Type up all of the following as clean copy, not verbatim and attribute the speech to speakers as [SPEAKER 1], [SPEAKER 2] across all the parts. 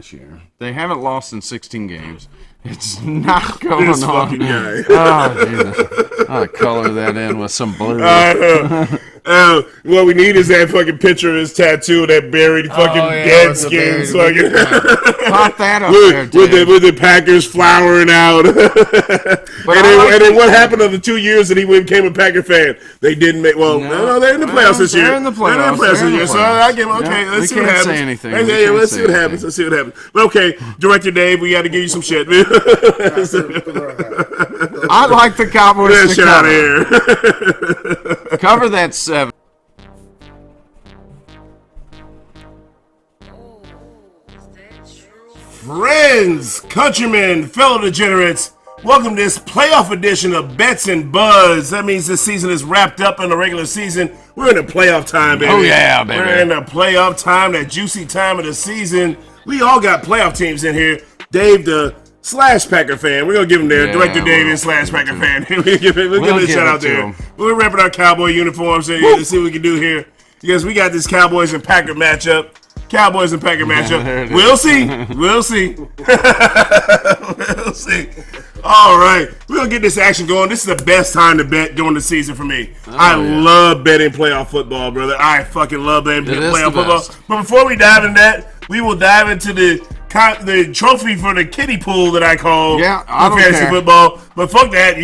[SPEAKER 1] this year. They haven't lost in 16 games. It's not going
[SPEAKER 2] This
[SPEAKER 1] on.
[SPEAKER 2] fucking guy.
[SPEAKER 1] Oh, Jesus. I'll color that in with some blue.
[SPEAKER 2] What we need is that fucking picture of his tattoo, that buried fucking dead skin.
[SPEAKER 1] Pop that up
[SPEAKER 2] with the Packers flowering out. And then what happened in the 2 years that he became a Packer fan? They didn't make. Well, no, they're in the playoffs this year.
[SPEAKER 1] They're in the playoffs
[SPEAKER 2] this year. So I give them. Okay, let's see what happens.
[SPEAKER 1] Say anything.
[SPEAKER 2] Let's see what happens. Let's see what happens. But okay, Director Dave, we got to give you some shit.
[SPEAKER 1] I like the Cowboys to
[SPEAKER 2] out of here.
[SPEAKER 1] Cover that 7.
[SPEAKER 2] Friends, countrymen, fellow degenerates, welcome to this playoff edition of Bets and Buds. That means this season is wrapped up in the regular season. We're in the playoff time, baby.
[SPEAKER 1] Oh, yeah, baby.
[SPEAKER 2] We're in the playoff time, that juicy time of the season. We all got playoff teams in here. Dave, the / Packer fan. We're going to give him there. Yeah, Director David / Packer fan. we'll give him a shout out there. We're repping our Cowboy uniforms here to see what we can do here. Because we got this Cowboys and Packer matchup. Cowboys and Packer matchup. We'll see. We'll see. We'll see. All right. We're going to get this action going. This is the best time to bet during the season for me. I love betting playoff football, brother. I fucking love betting playoff football. But before we dive into that, we will dive into the trophy for the kiddie pool that I call fantasy football. But fuck that.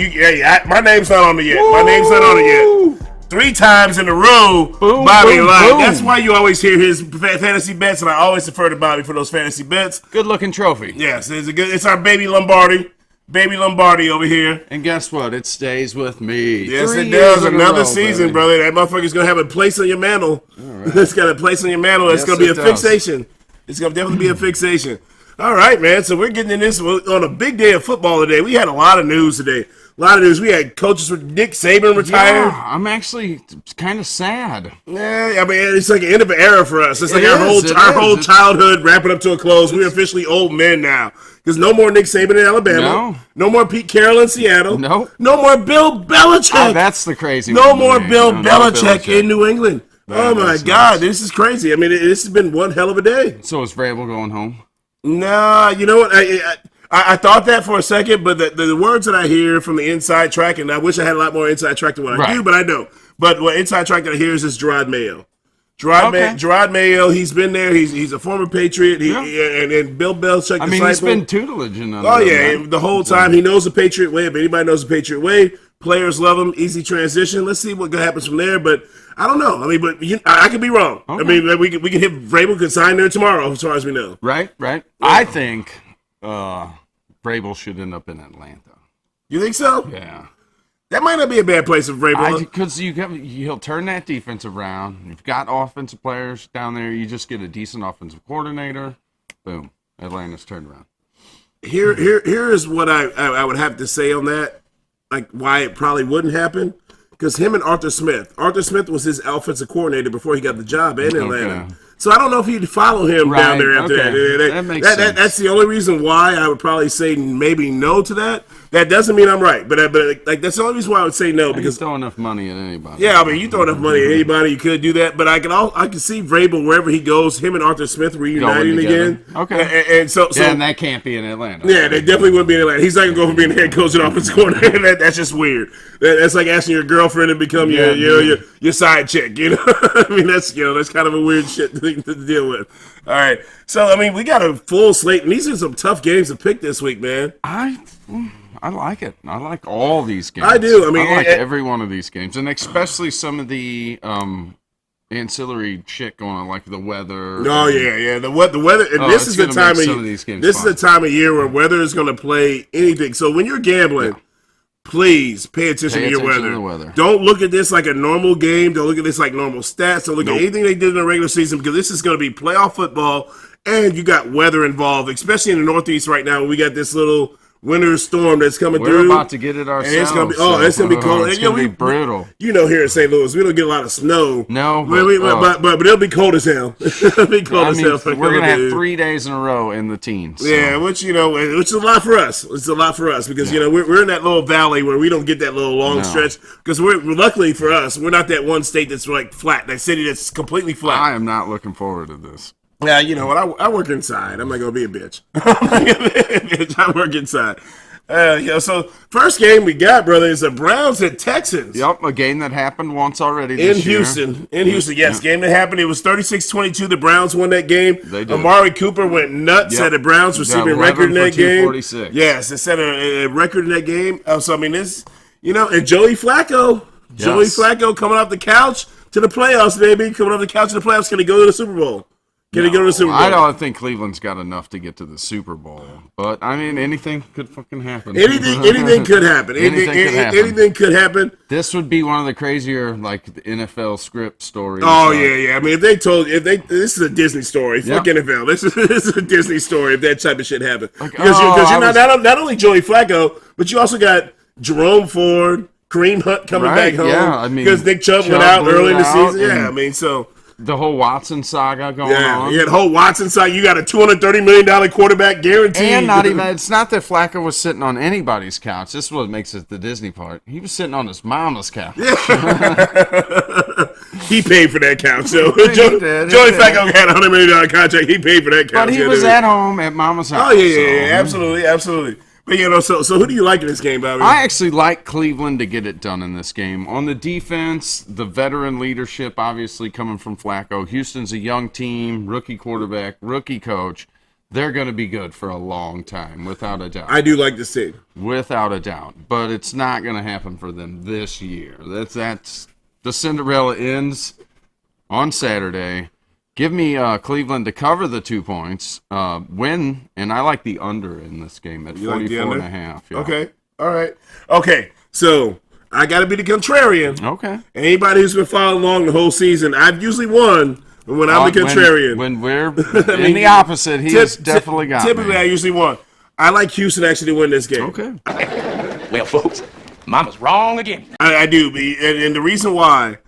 [SPEAKER 2] My name's not on it yet. Woo! My name's not on it yet. 3 times in a row, boom, Bobby Light. That's why you always hear his fantasy bets, and I always defer to Bobby for those fantasy bets.
[SPEAKER 1] Good looking trophy.
[SPEAKER 2] Yes, it's our baby Lombardi. Baby Lombardi over here.
[SPEAKER 1] And guess what? It stays with me.
[SPEAKER 2] Yes, it does. Another season, brother. That motherfucker's going to have a place on your mantle. Right. It's got a place on your mantle. It's going to be a fixation. It's going to definitely be a fixation. All right, man. So we're getting in this on a big day of football today. We had a lot of news today. A lot of news. We had coaches with Nick Saban retired.
[SPEAKER 1] Yeah, I'm actually kind of sad.
[SPEAKER 2] Yeah, I mean, it's like the end of an era for us. It's like our whole childhood wrapping up to a close. We're officially old men now. There's no more Nick Saban in Alabama. No more Pete Carroll in Seattle. No more Bill Belichick.
[SPEAKER 1] Oh, that's the crazy
[SPEAKER 2] one. No more Bill Belichick in New England. Oh, my God. This is crazy. I mean, this has been one hell of a day.
[SPEAKER 1] So is Vrabel going home?
[SPEAKER 2] Nah, you know what? I thought that for a second, but the words that I hear from the inside track, and I wish I had a lot more inside track than what I do, but I don't. But what inside track that I hear is Gerard Mayo. Gerard Mayo, he's been there. He's a former Patriot. And Bill Belichick.
[SPEAKER 1] I mean, he's been tutelaging on
[SPEAKER 2] the whole time. He knows the Patriot way. If anybody knows the Patriot way, players love him. Easy transition. Let's see what happens from there. But I don't know. I mean, but I could be wrong. Okay. I mean, we can hit Vrabel could sign there tomorrow, as far as we know.
[SPEAKER 1] Right. Yeah. I think Vrabel should end up in Atlanta.
[SPEAKER 2] You think so?
[SPEAKER 1] Yeah.
[SPEAKER 2] That might not be a bad place for Vrabel.
[SPEAKER 1] Because he'll turn that defense around. You've got offensive players down there. You just get a decent offensive coordinator. Boom. Atlanta's turned around.
[SPEAKER 2] Here is what I would have to say on that, like why it probably wouldn't happen. Because him and Arthur Smith was his offensive coordinator before he got the job in Atlanta. Okay. So I don't know if he'd follow him down there after that.
[SPEAKER 1] That makes sense.
[SPEAKER 2] That's the only reason why I would probably say maybe no to that. That doesn't mean I'm right, but that's the only reason why I would say no. Because
[SPEAKER 1] you throw enough money at anybody.
[SPEAKER 2] Yeah, I mean, you throw enough money at anybody, you could do that. But I can see Vrabel wherever he goes. Him and Arthur Smith reuniting again.
[SPEAKER 1] Okay,
[SPEAKER 2] and so
[SPEAKER 1] and that can't be in Atlanta.
[SPEAKER 2] Yeah, they definitely wouldn't be in Atlanta. He's not gonna go from being head coach and offensive coordinator. That's just weird. That's like asking your girlfriend to become your side chick. You know, I mean that's kind of a weird shit to deal with. All right, so I mean we got a full slate, and these are some tough games to pick this week, man.
[SPEAKER 1] I like it. I like all these games.
[SPEAKER 2] I do. I mean,
[SPEAKER 1] I like every one of these games, and especially some of the ancillary shit going on, like the weather.
[SPEAKER 2] Oh yeah. The weather. And this is the time of this is the time of year where weather is going to play anything. So when you're gambling. Yeah. Please pay attention to your weather. Don't look at this like a normal game. Don't look at this like normal stats. Don't look at anything they did in the regular season because this is going to be playoff football and you got weather involved, especially in the Northeast right now. We got this little winter storm that's coming through.
[SPEAKER 1] We're about to get it ourselves. And
[SPEAKER 2] it's gonna be cold.
[SPEAKER 1] It's gonna be brutal.
[SPEAKER 2] Here in St. Louis, we don't get a lot of snow.
[SPEAKER 1] No,
[SPEAKER 2] but it'll be cold as hell. It'll be cold as hell.
[SPEAKER 1] We're gonna have 3 days in a row in the teens. So.
[SPEAKER 2] Yeah, which is a lot for us. It's a lot for us because we're in that little valley where we don't get that little long stretch. Because luckily for us, we're not that one state that's like flat. That city that's completely flat.
[SPEAKER 1] I am not looking forward to this.
[SPEAKER 2] Yeah, you know what? I work inside. I'm not gonna be a bitch. I work inside. So first game we got, brother, is the Browns at Texans.
[SPEAKER 1] Yep, a game that happened once already
[SPEAKER 2] In
[SPEAKER 1] this year.
[SPEAKER 2] Houston. In Houston, yes. Game that happened. It was 36-22. The Browns won that game.
[SPEAKER 1] They did.
[SPEAKER 2] Amari Cooper went nuts. Set a Browns receiving record in that game. Yes, it set a record in that game. So, I mean, this, and Joey Flacco. Yes. Joey Flacco coming off the couch to the playoffs, baby. Coming off the couch to the playoffs. Can he go to the Super Bowl? Can he go to the Super Bowl?
[SPEAKER 1] I don't think Cleveland's got enough to get to the Super Bowl. But, I mean, anything could fucking happen.
[SPEAKER 2] Anything could happen. Anything could happen.
[SPEAKER 1] This would be one of the crazier, like, the NFL script stories.
[SPEAKER 2] Oh, yeah. I mean, this is a Disney story. Fuck NFL. This is a Disney story if that type of shit happened. Because you're not only Joey Flacco, but you also got Jerome Ford, Kareem Hunt coming back home. Yeah, I mean, because Nick Chubb went out early in the season. Yeah, I mean, so...
[SPEAKER 1] The whole Watson saga going on.
[SPEAKER 2] Yeah, the whole Watson saga. You got a $230 million quarterback guaranteed.
[SPEAKER 1] And it's not that Flacco was sitting on anybody's couch. This is what makes it the Disney part. He was sitting on his mama's couch. Yeah.
[SPEAKER 2] He paid for that couch. So Joey Flacco had a $100 million contract. He paid for that couch.
[SPEAKER 1] But he was at home at mama's house.
[SPEAKER 2] Oh, yeah. Absolutely. But, so who do you like in this game, Bobby?
[SPEAKER 1] I actually like Cleveland to get it done in this game. On the defense, the veteran leadership, obviously, coming from Flacco. Houston's a young team, rookie quarterback, rookie coach. They're going to be good for a long time, without a doubt.
[SPEAKER 2] I do like this team.
[SPEAKER 1] Without a doubt. But it's not going to happen for them this year. That's the Cinderella ends on Saturday. Give me Cleveland to cover the 2 points, win, and I like the under in this game at 44.5. Yeah.
[SPEAKER 2] Okay, all right. Okay, so I got to be the contrarian.
[SPEAKER 1] Okay.
[SPEAKER 2] Anybody who's been following along the whole season, I've usually won when I'm the contrarian.
[SPEAKER 1] When we're in the opposite, he's definitely got
[SPEAKER 2] Typically,
[SPEAKER 1] me.
[SPEAKER 2] I usually won. I like Houston actually to win this game.
[SPEAKER 1] Okay.
[SPEAKER 3] Well, folks, Mama's wrong again.
[SPEAKER 2] I do, and the reason why,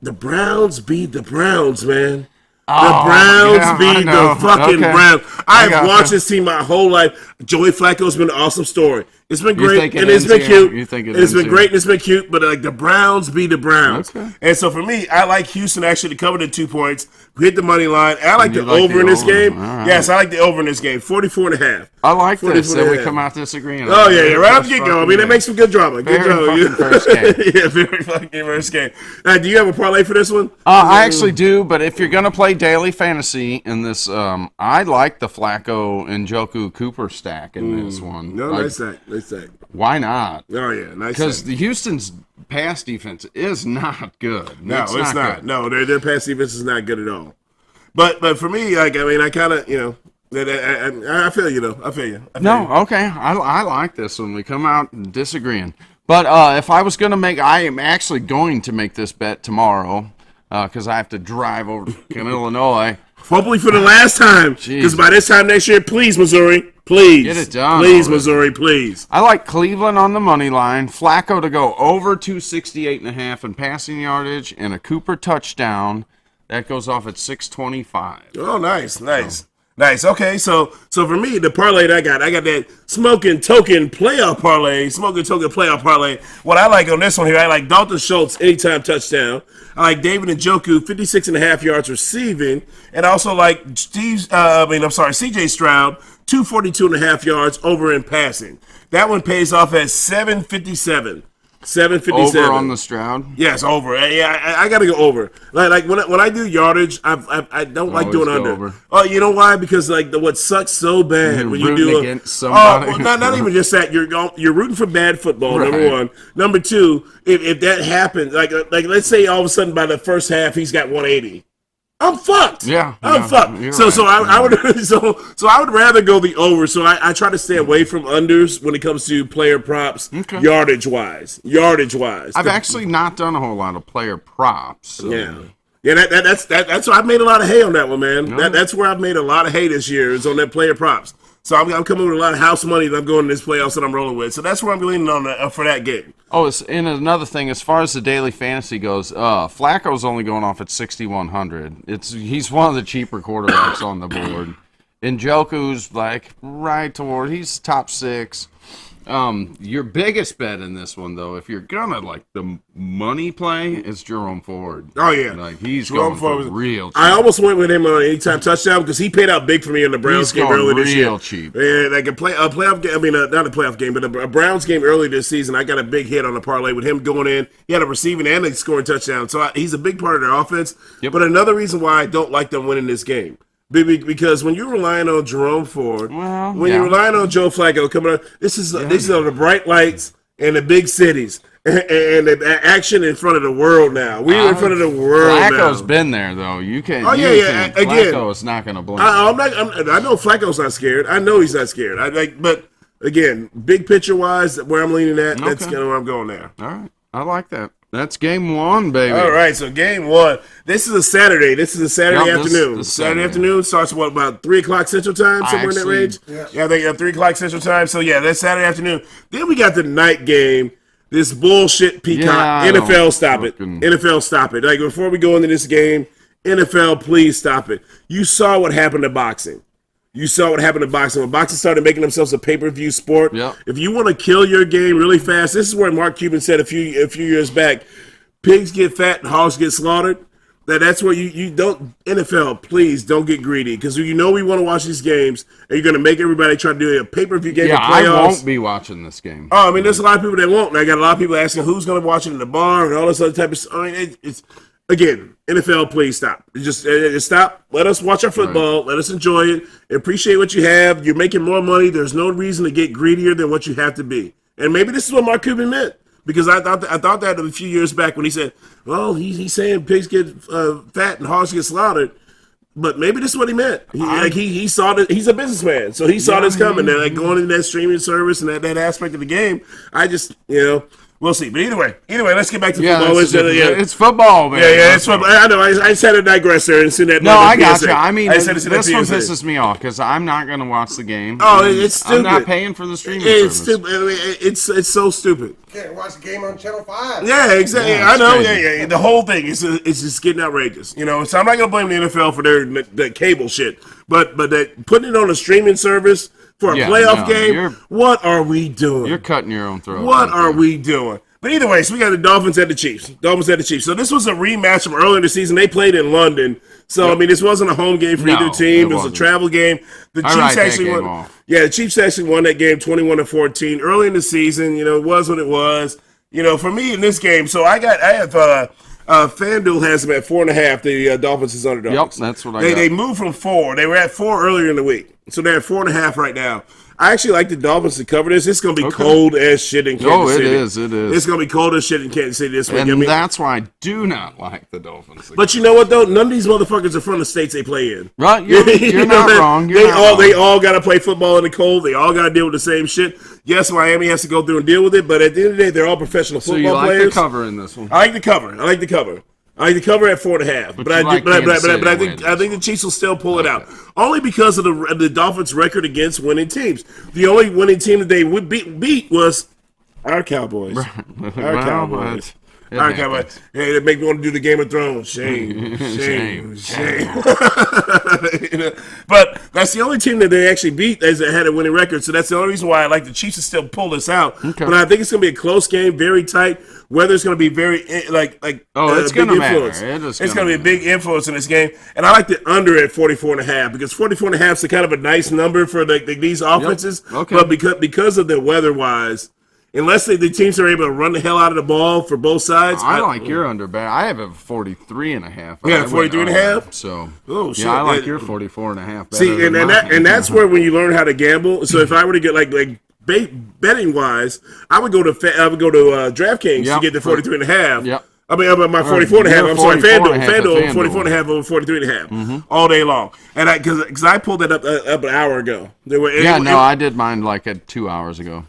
[SPEAKER 2] the Browns beat the Browns, man. The Browns beat the fucking Browns. I've watched this team my whole life. Joey Flacco's been an awesome story. It's been great and it's been cute. It's been great and it's been cute, but like the Browns beat the Browns. Okay. And so for me, I like Houston actually to cover the 2 points, hit the money line. I like the over in this game. Right. Yes, I like the over in this game. 44.5.
[SPEAKER 1] I like this. So we come out disagreeing.
[SPEAKER 2] Oh, yeah. Right off the get-go. I mean, it makes some good drama. Good drama.
[SPEAKER 1] First game.
[SPEAKER 2] Yeah, very fucking first game. Do you have a parlay for this one?
[SPEAKER 1] I actually do, but if you're going to play daily fantasy in this, I like the Flacco and Njoku Cooper stack in this one.
[SPEAKER 2] No, nice stack.
[SPEAKER 1] Why not?
[SPEAKER 2] Oh, yeah, nice.
[SPEAKER 1] Because the Houston's pass defense is not good.
[SPEAKER 2] No, it's not. No, their pass defense is not good at all. But for me, like, I mean, I kind of, I feel you, though. I feel you.
[SPEAKER 1] Okay. I like this when we come out disagreeing. But if I was going to I am actually going to make this bet tomorrow because I have to drive over to Illinois.
[SPEAKER 2] Hopefully for the last time. Because by this time next year, please, Missouri. Please.
[SPEAKER 1] Get it done.
[SPEAKER 2] Please, already. Missouri, please.
[SPEAKER 1] I like Cleveland on the money line. Flacco to go over 268.5 in passing yardage and a Cooper touchdown. That goes off at 625.
[SPEAKER 2] Oh, nice. Nice. Okay, so for me, the parlay that I got that smoking token playoff parlay. What I like on this one here, I like Dalton Schultz anytime touchdown. I like David Njoku 56.5 yards receiving, and I also like CJ Stroud 242.5 yards over in passing. That one pays off at 757. 757.
[SPEAKER 1] Over on the Stroud?
[SPEAKER 2] Yes, over. Yeah, I got to go over. Like when I do yardage, I don't like doing under. Over. Oh, you know why? Because like what sucks so bad when you do
[SPEAKER 1] against somebody.
[SPEAKER 2] Not even just that. You're rooting for bad football. Right. Number one. Number two, if that happens, like let's say all of a sudden by the first half he's got 180. I'm fucked.
[SPEAKER 1] Yeah,
[SPEAKER 2] I'm fucked. So I would rather go the over. So I try to stay away from unders when it comes to player props, yardage wise.
[SPEAKER 1] I've actually not done a whole lot of player props. So.
[SPEAKER 2] Yeah. That's why I've made a lot of hay on that one, man. No. That's where I've made a lot of hay this year is on that player props. So I'm coming with a lot of house money that I'm going to this playoffs that I'm rolling with. So that's where I'm leaning on for that game.
[SPEAKER 1] Oh, and another thing, as far as the daily fantasy goes, Flacco's only going off at 6,100. He's one of the cheaper quarterbacks on the board. And Njoku's like right toward, he's top 6. Your biggest bet in this one, though, if you're gonna like the money play, is Jerome Ford.
[SPEAKER 2] Oh yeah,
[SPEAKER 1] like he's
[SPEAKER 2] Jerome
[SPEAKER 1] going for real cheap.
[SPEAKER 2] I almost went with him on anytime touchdown because he paid out big for me in the Browns game earlier this year.
[SPEAKER 1] Real cheap.
[SPEAKER 2] Yeah, like a playoff game. I mean, not a playoff game, but a Browns game early this season. I got a big hit on the parlay with him going in. He had a receiving and a scoring touchdown, so he's a big part of their offense. Yep. But another reason why I don't like them winning this game. Because when you're relying on Jerome Ford, you're relying on Joe Flacco coming out, these are the bright lights and the big cities and the action in front of the world now. We're in front of the world
[SPEAKER 1] Flacco's
[SPEAKER 2] now.
[SPEAKER 1] been there though. You can't.
[SPEAKER 2] Again,
[SPEAKER 1] Flacco is not going to blink.
[SPEAKER 2] I know Flacco's not scared. I know he's not scared. But again, big picture wise, where I'm leaning at, that's kind of where I'm going there.
[SPEAKER 1] All right, I like that. That's game one, baby.
[SPEAKER 2] All right, so game one. This is a Saturday. This is a Saturday afternoon.
[SPEAKER 1] This
[SPEAKER 2] Saturday afternoon starts at about 3 o'clock Central Time, somewhere in that range. Yeah, I think 3 o'clock Central Time. So yeah, that's Saturday afternoon. Then we got the night game. This bullshit peacock. NFL, stop it. NFL, stop it. Like before we go into this game, NFL, please stop it. You saw what happened to boxing. You saw what happened to boxing. When boxing started making themselves a pay-per-view sport, if you want to kill your game really fast, this is where Mark Cuban said a few years back, pigs get fat and hogs get slaughtered. That's where you don't, NFL, please don't get greedy because we want to watch these games and you're going to make everybody try to do a pay-per-view game of playoffs.
[SPEAKER 1] I won't be watching this game.
[SPEAKER 2] Oh, I mean, there's a lot of people that won't. And I got a lot of people asking who's going to watch it in the bar and all this other type of stuff. I mean, it's again, NFL, please stop. Just stop. Let us watch our football. Right. Let us enjoy it. Appreciate what you have. You're making more money. There's no reason to get greedier than what you have to be. And maybe this is what Mark Cuban meant. Because I thought that a few years back when he said, well, he's saying pigs get fat and hogs get slaughtered. But maybe this is what he meant. He saw that he's a businessman. So he saw this coming. And like going into that streaming service and that aspect of the game, I just, we'll see. But either way, let's get back to football.
[SPEAKER 1] It's football, man.
[SPEAKER 2] Yeah, it's football. I know. I just had to digress there and see that.
[SPEAKER 1] No, I got you. I mean, this one pisses me off because I'm not going to watch the game.
[SPEAKER 2] Oh, it's stupid.
[SPEAKER 1] I'm not paying for the streaming
[SPEAKER 2] service.
[SPEAKER 1] It's
[SPEAKER 2] stupid. I mean, it's so stupid.
[SPEAKER 4] You can't watch the game on Channel 5.
[SPEAKER 2] Yeah, exactly. I know. Yeah. The whole thing is just getting outrageous. So I'm not going to blame the NFL for their cable shit, but that putting it on a streaming service for a playoff game. What are we doing?
[SPEAKER 1] You're cutting your own throat.
[SPEAKER 2] What are we doing? But either way, so we got the Dolphins at the Chiefs. So this was a rematch from earlier in the season. They played in London. So, I mean, this wasn't a home game for either team. It was a travel game. The Chiefs actually won. Yeah, the Chiefs actually won that game 21-14. Early in the season, it was what it was. For me in this game, so I have FanDuel has them at 4.5. The Dolphins is underdogs.
[SPEAKER 1] Yep, that's what I got.
[SPEAKER 2] They moved from 4. They were at 4 earlier in the week. So they're at 4.5 right now. I actually like the Dolphins to cover this. It's going to be cold as shit in Kansas City.
[SPEAKER 1] It is.
[SPEAKER 2] It's going to be cold as shit in Kansas City this week.
[SPEAKER 1] And that's why I do not like the Dolphins.
[SPEAKER 2] But you know what, though? None of these motherfuckers are from the states they play in.
[SPEAKER 1] Right? You're not wrong.
[SPEAKER 2] They all got to play football in the cold. They all got to deal with the same shit. Yes, Miami has to go through and deal with it, but at the end of the day, they're all professional football players.
[SPEAKER 1] So you like the cover in this one?
[SPEAKER 2] I like the cover. I like the cover at 4.5, but I think the Chiefs will still pull it out, only because of the Dolphins' record against winning teams. The only winning team that they would beat was our Cowboys. Our Cowboys. Hey, they make me want to do the Game of Thrones. Shame. But that's the only team that they actually beat that had a winning record. So that's the only reason why I like the Chiefs to still pull this out. Okay. But I think it's going to be a close game, very tight. Weather's going to be very it's
[SPEAKER 1] going to matter.
[SPEAKER 2] It's going to be a big influence in this game. And I like the under at 44.5 because 44.5 is kind of a nice number for these offenses. Yep. Okay. But because of the weather-wise, unless the teams are able to run the hell out of the ball for both sides.
[SPEAKER 1] I like your under bet. I have a 43.5.
[SPEAKER 2] Yeah, 43.5.
[SPEAKER 1] So,
[SPEAKER 2] shit.
[SPEAKER 1] I like your 44.5.
[SPEAKER 2] See, and that's where when you learn how to gamble. So if I were to get like betting wise, I would go to DraftKings to get the 43.5. Yep. I mean, my 44.5. I'm sorry, FanDuel 44.5 over 43.5 all day long. And because I pulled that up an hour ago.
[SPEAKER 1] I did mine like 2 hours ago.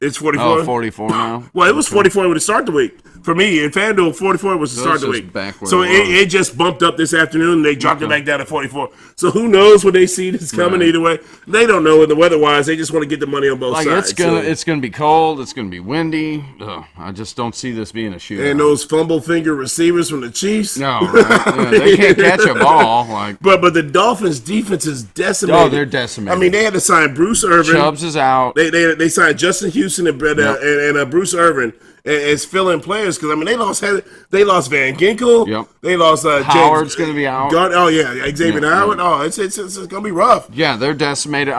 [SPEAKER 2] It's 44?
[SPEAKER 1] Oh, 44 now?
[SPEAKER 2] Well, it was 44 when it started the week. For me, in FanDuel, 44 was the start of the week. So it just bumped up this afternoon, and they dropped it back down to 44. So who knows when they see this coming either way. They don't know in the weather-wise. They just want to get the money on both sides.
[SPEAKER 1] It's gonna be cold. It's going to be windy. Ugh, I just don't see this being a shootout.
[SPEAKER 2] And those fumble finger receivers from the Chiefs.
[SPEAKER 1] No, right? Yeah, they can't catch a ball.
[SPEAKER 2] But the Dolphins' defense is decimated.
[SPEAKER 1] Oh, they're decimated.
[SPEAKER 2] I mean, they had to sign Bruce Irvin.
[SPEAKER 1] Chubbs is out.
[SPEAKER 2] They signed Justin Houston and Bruce Irvin as fill-in players because I mean they lost Van Ginkel.
[SPEAKER 1] Yep.
[SPEAKER 2] They lost
[SPEAKER 1] Howard's going to be out.
[SPEAKER 2] Xavier Howard. Yeah. Oh, it's going to be rough.
[SPEAKER 1] Yeah, they're decimated.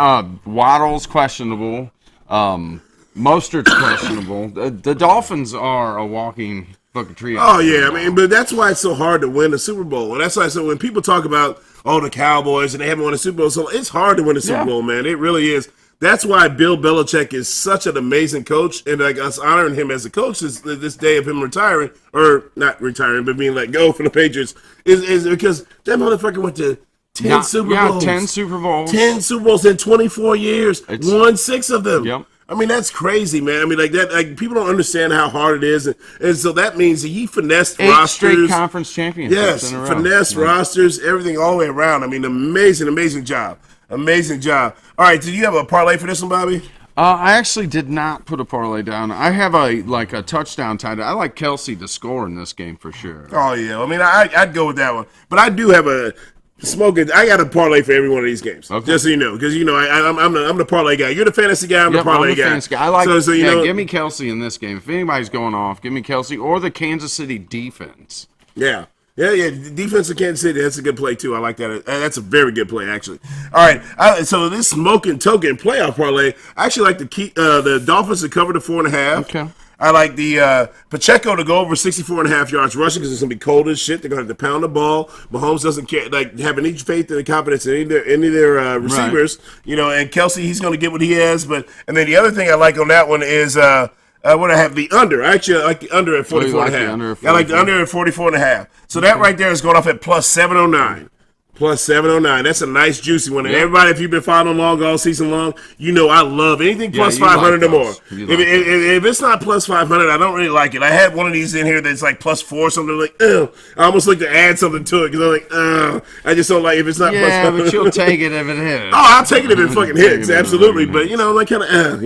[SPEAKER 1] Waddle's questionable. Mostert's questionable. The Dolphins are a walking fucking tree.
[SPEAKER 2] Oh yeah, I mean, but that's why it's so hard to win a Super Bowl. And that's why when people talk about the Cowboys and they haven't won a Super Bowl, so it's hard to win a Super Bowl, man. It really is. That's why Bill Belichick is such an amazing coach, and like us honoring him as a coach this day of him retiring, or not retiring, but being let go from the Patriots, is because that motherfucker went to 10 Super Bowls.
[SPEAKER 1] 10 Super Bowls.
[SPEAKER 2] 10 Super Bowls in 24 years. Won 6 of them.
[SPEAKER 1] Yep.
[SPEAKER 2] I mean, that's crazy, man. I mean, like that. Like people don't understand how hard it is, and so that means that he finessed
[SPEAKER 1] 8
[SPEAKER 2] rosters.
[SPEAKER 1] Straight conference championships.
[SPEAKER 2] Yes,
[SPEAKER 1] in a row.
[SPEAKER 2] finesse rosters, everything all the way around. I mean, amazing job. Amazing job. All right, do you have a parlay for this one, Bobby?
[SPEAKER 1] I actually did not put a parlay down. I have a touchdown tied. I like Kelsey to score in this game for sure.
[SPEAKER 2] Oh yeah, I mean, I'd go with that one. But I do have a smoking. I got a parlay for every one of these games, just so you know, because I'm the parlay guy. You're the fantasy guy. I'm the parlay guy.
[SPEAKER 1] I like.
[SPEAKER 2] So
[SPEAKER 1] give me Kelsey in this game. If anybody's going off, give me Kelsey or the Kansas City defense.
[SPEAKER 2] Yeah. Defense of Kansas City, that's a good play, too. I like that. That's a very good play, actually. All right, so this smoking token playoff parlay, I actually like the Dolphins to cover the 4.5.
[SPEAKER 1] Okay.
[SPEAKER 2] I like the Pacheco to go over 64.5 yards rushing because it's going to be cold as shit. They're going to have to pound the ball. Mahomes doesn't care, have any faith and confidence in any of their receivers. Right. And Kelsey, he's going to get what he has. And then the other thing I like on that one is what I have the under. Actually, I like the under at 44.5. I like the under at 44.5. So that right there is going off at plus 709. Plus 709. That's a nice juicy one. And everybody, if you've been following along all season long, I love anything plus 500 or more. If it's not plus 500, I don't really like it. I had one of these in here that's like plus 4 something like, ugh. I almost like to add something to it because I'm like, ugh. I just don't like if it's not plus 500.
[SPEAKER 1] Yeah, but you'll take it if it hits.
[SPEAKER 2] Oh, I'll take it if it fucking hits. Absolutely. But, like kind of,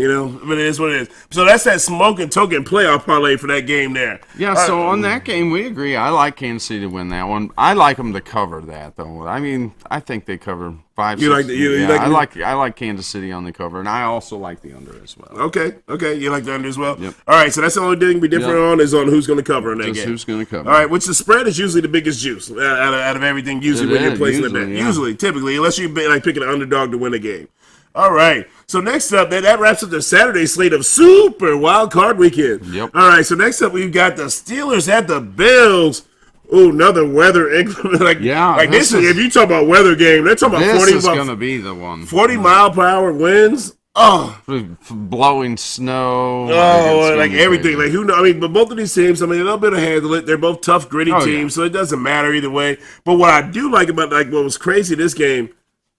[SPEAKER 2] but it is what it is. So that's that smoking token playoff parlay for that game there.
[SPEAKER 1] Yeah, so on that game, we agree. I like Kansas City to win that one. I like them to cover that, though. I mean, I think they cover 5. I like Kansas City on the cover, and I also like the under as well.
[SPEAKER 2] Okay, you like the under as well.
[SPEAKER 1] Yep.
[SPEAKER 2] All right, so that's the only thing we differ on is on who's going to cover in that game.
[SPEAKER 1] Who's going to cover?
[SPEAKER 2] All right, which the spread is usually the biggest juice out of everything. Usually when you're placing a bet, typically, unless you picking an underdog to win a game. All right, so next up, that wraps up the Saturday slate of Super Wildcard Weekend.
[SPEAKER 1] Yep.
[SPEAKER 2] All right, so next up we've got the Steelers at the Bills. Oh, another weather inclement. This is if you talk about weather game, they're talking about 40.
[SPEAKER 1] This is going to be the one.
[SPEAKER 2] 40 mile per hour winds. Oh,
[SPEAKER 1] blowing snow.
[SPEAKER 2] Oh, like everything. Like who knows? I mean, but both of these teams, I mean, they'll be able to handle it. They're both tough, gritty teams, so it doesn't matter either way. But what I do like about what was crazy this game,